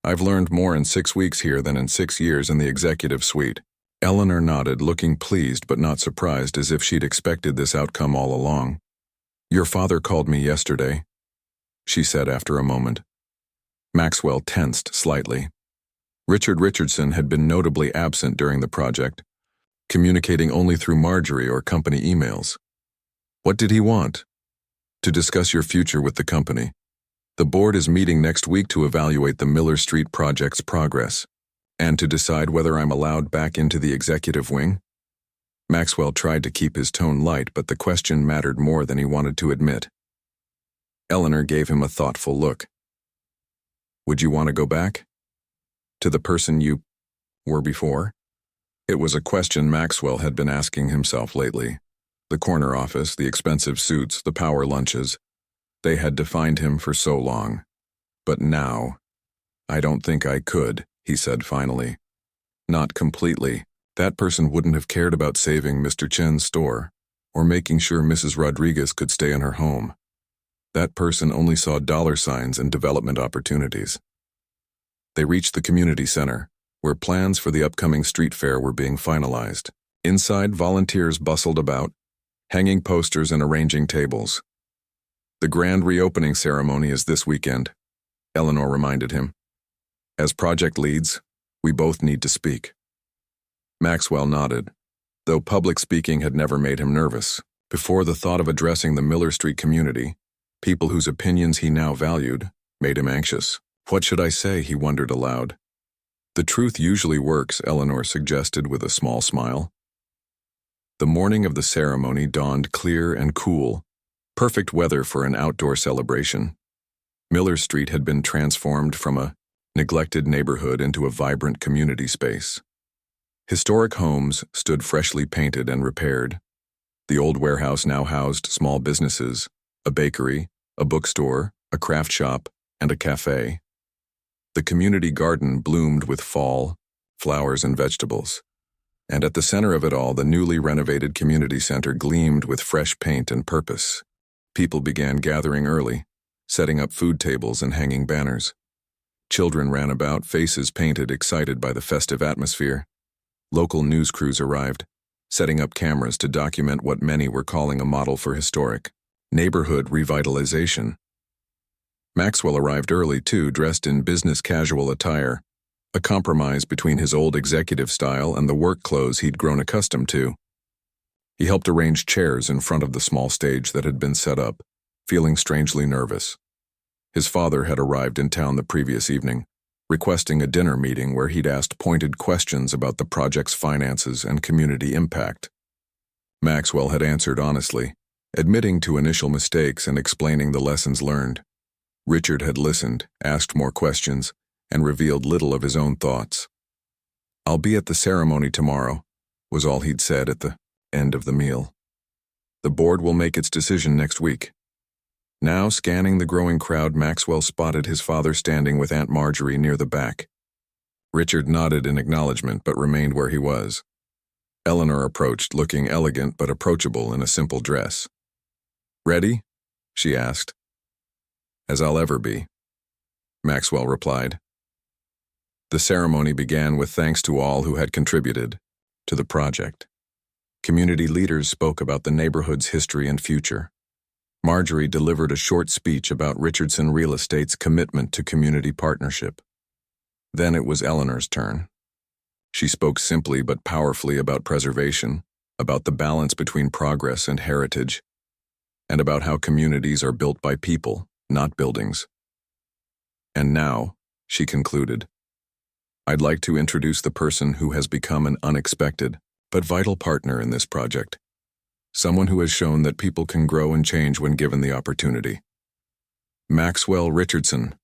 "I've learned more in 6 weeks here than in 6 years in the executive suite." Eleanor nodded, looking pleased but not surprised, as if she'd expected this outcome all along. "Your father called me yesterday," she said after a moment. Maxwell tensed slightly. Richard Richardson had been notably absent during the project, communicating only through Marjorie or company emails. "What did he want?" "To discuss your future with the company. The board is meeting next week to evaluate the Miller Street project's progress, and to decide whether I'm allowed back into the executive wing." Maxwell tried to keep his tone light, but the question mattered more than he wanted to admit. Eleanor gave him a thoughtful look. "Would you want to go back? To the person you were before?" It was a question Maxwell had been asking himself lately. The corner office, the expensive suits, the power lunches. They had defined him for so long. But now, I don't think I could, he said finally. Not completely. That person wouldn't have cared about saving Mr. Chen's store, or making sure Mrs. Rodriguez could stay in her home. That person only saw dollar signs and development opportunities. They reached the community center, where plans for the upcoming street fair were being finalized. Inside, volunteers bustled about, hanging posters and arranging tables. The grand reopening ceremony is this weekend, Eleanor reminded him. As project leads, we both need to speak. Maxwell nodded, though public speaking had never made him nervous. Before the thought of addressing the Miller Street community, people whose opinions he now valued, made him anxious. What should I say, he wondered aloud. The truth usually works, Eleanor suggested with a small smile. The morning of the ceremony dawned clear and cool, perfect weather for an outdoor celebration. Miller Street had been transformed from a neglected neighborhood into a vibrant community space. Historic homes stood freshly painted and repaired. The old warehouse now housed small businesses, a bakery, a bookstore, a craft shop, and a cafe. The community garden bloomed with fall, flowers and vegetables. And at the center of it all, the newly renovated community center gleamed with fresh paint and purpose. People began gathering early, setting up food tables and hanging banners. Children ran about, faces painted, excited by the festive atmosphere. Local news crews arrived, setting up cameras to document what many were calling a model for historic neighborhood revitalization. Maxwell arrived early, too, dressed in business casual attire, a compromise between his old executive style and the work clothes he'd grown accustomed to. He helped arrange chairs in front of the small stage that had been set up, feeling strangely nervous. His father had arrived in town the previous evening, requesting a dinner meeting where he'd asked pointed questions about the project's finances and community impact. Maxwell had answered honestly, admitting to initial mistakes and explaining the lessons learned. Richard had listened, asked more questions, and revealed little of his own thoughts. "I'll be at the ceremony tomorrow," was all he'd said at the end of the meal. "The board will make its decision next week." Now, scanning the growing crowd, Maxwell spotted his father standing with Aunt Marjorie near the back. Richard nodded in acknowledgement but remained where he was. Eleanor approached, looking elegant but approachable in a simple dress. "Ready?" she asked. "As I'll ever be," Maxwell replied. The ceremony began with thanks to all who had contributed to the project. Community leaders spoke about the neighborhood's history and future. Marjorie delivered a short speech about Richardson Real Estate's commitment to community partnership. Then it was Eleanor's turn. She spoke simply but powerfully about preservation, about the balance between progress and heritage, and about how communities are built by people, not buildings. "And now," she concluded, "I'd like to introduce the person who has become an unexpected but vital partner in this project. Someone who has shown that people can grow and change when given the opportunity. Maxwell Richardson."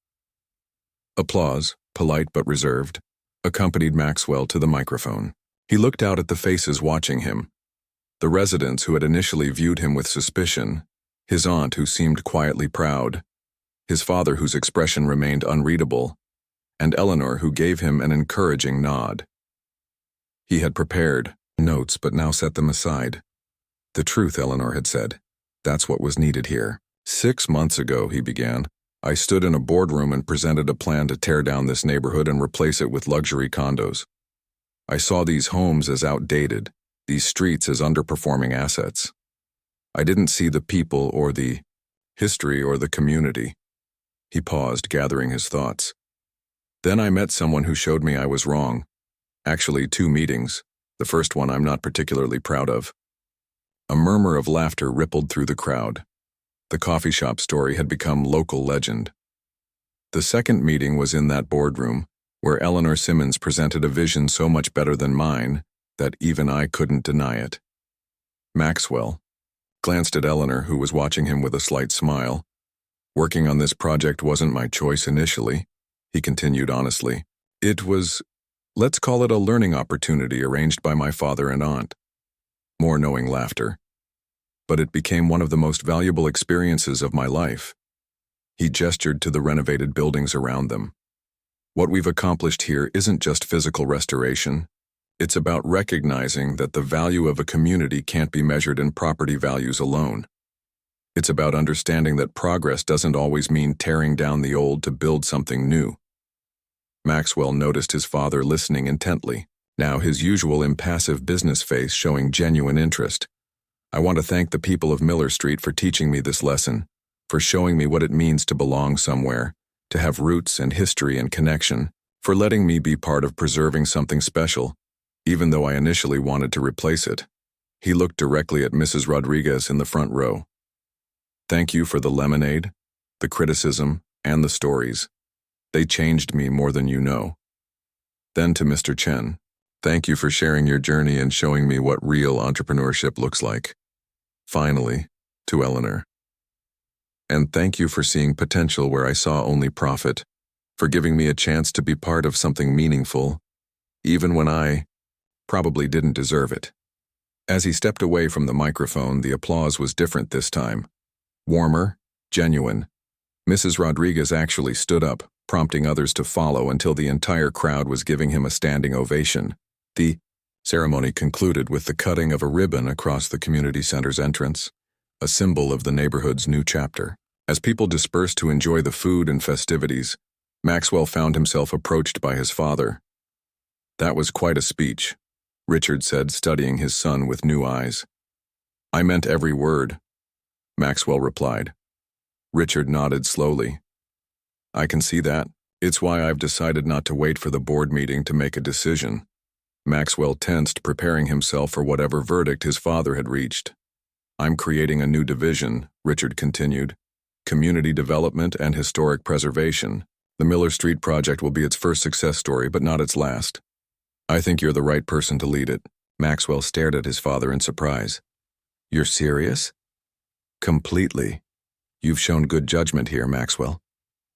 Applause, polite but reserved, accompanied Maxwell to the microphone. He looked out at the faces watching him. The residents who had initially viewed him with suspicion, his aunt who seemed quietly proud, his father whose expression remained unreadable, and Eleanor who gave him an encouraging nod. He had prepared notes but now set them aside. "The truth," Eleanor had said. "That's what was needed here. 6 months ago," he began, "I stood in a boardroom and presented a plan to tear down this neighborhood and replace it with luxury condos. I saw these homes as outdated, these streets as underperforming assets. I didn't see the people or the history or the community." He paused, gathering his thoughts. "Then I met someone who showed me I was wrong. Actually, 2 meetings. The first one I'm not particularly proud of." A murmur of laughter rippled through the crowd. The coffee shop story had become local legend. The second meeting was in that boardroom, where Eleanor Simmons presented a vision so much better than mine that even I couldn't deny it. Maxwell glanced at Eleanor, who was watching him with a slight smile. "Working on this project wasn't my choice initially," he continued honestly. "It was Let's call it a learning opportunity arranged by my father and aunt. More knowing laughter. But it became one of the most valuable experiences of my life. He gestured to the renovated buildings around them. What we've accomplished here isn't just physical restoration. It's about recognizing that the value of a community can't be measured in property values alone. It's about understanding that progress doesn't always mean tearing down the old to build something new. Maxwell noticed his father listening intently, now his usual impassive business face showing genuine interest. I want to thank the people of Miller Street for teaching me this lesson, for showing me what it means to belong somewhere, to have roots and history and connection, for letting me be part of preserving something special, even though I initially wanted to replace it. He looked directly at Mrs. Rodriguez in the front row. Thank you for the lemonade, the criticism, and the stories. They changed me more than you know. Then to Mr. Chen, thank you for sharing your journey and showing me what real entrepreneurship looks like. Finally, to Eleanor. And thank you for seeing potential where I saw only profit, for giving me a chance to be part of something meaningful, even when I probably didn't deserve it. As he stepped away from the microphone, the applause was different this time. Warmer, genuine. Mrs. Rodriguez actually stood up, prompting others to follow until the entire crowd was giving him a standing ovation. The ceremony concluded with the cutting of a ribbon across the community center's entrance, a symbol of the neighborhood's new chapter. As people dispersed to enjoy the food and festivities, Maxwell found himself approached by his father. That was quite a speech, Richard said, studying his son with new eyes. I meant every word, Maxwell replied. Richard nodded slowly. I can see that. It's why I've decided not to wait for the board meeting to make a decision. Maxwell tensed, preparing himself for whatever verdict his father had reached. I'm creating a new division, Richard continued. Community development and historic preservation. The Miller Street project will be its first success story, but not its last. I think you're the right person to lead it. Maxwell stared at his father in surprise. You're serious? Completely. You've shown good judgment here, Maxwell.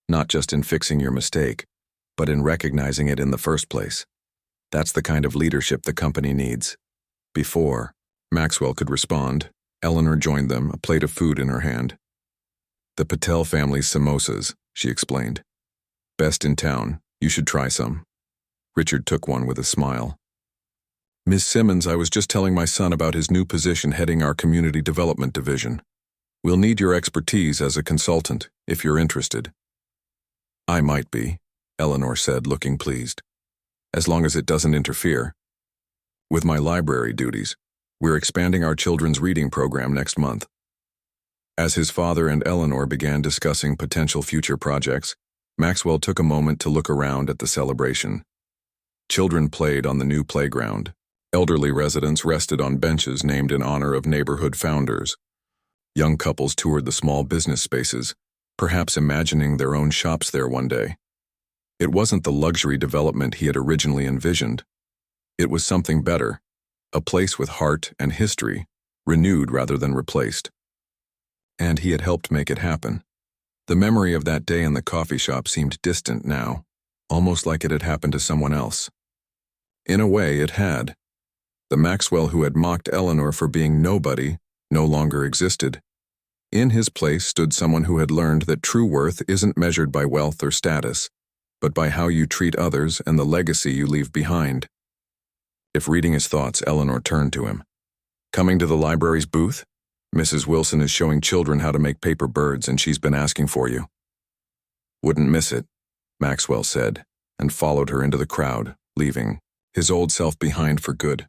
Not just in fixing your mistake, but in recognizing it in the first place. That's the kind of leadership the company needs. Before Maxwell could respond, Eleanor joined them, a plate of food in her hand. The Patel family's samosas, she explained. Best in town. You should try some. Richard took one with a smile. Miss Simmons, I was just telling my son about his new position heading our community development division. We'll need your expertise as a consultant, if you're interested. I might be, Eleanor said, looking pleased. As long as it doesn't interfere with my library duties. We're expanding our children's reading program next month. As his father and Eleanor began discussing potential future projects, Maxwell took a moment to look around at the celebration. Children played on the new playground. Elderly residents rested on benches named in honor of neighborhood founders. Young couples toured the small business spaces, perhaps imagining their own shops there one day. It wasn't the luxury development he had originally envisioned. It was something better, a place with heart and history, renewed rather than replaced. And he had helped make it happen. The memory of that day in the coffee shop seemed distant now, almost like it had happened to someone else. In a way, it had. The Maxwell who had mocked Eleanor for being nobody no longer existed. In his place stood someone who had learned that true worth isn't measured by wealth or status, but by how you treat others and the legacy you leave behind. If reading his thoughts, Eleanor turned to him. Coming to the library's booth? Mrs. Wilson is showing children how to make paper birds, and she's been asking for you. Wouldn't miss it, Maxwell said, and followed her into the crowd, leaving his old self behind for good.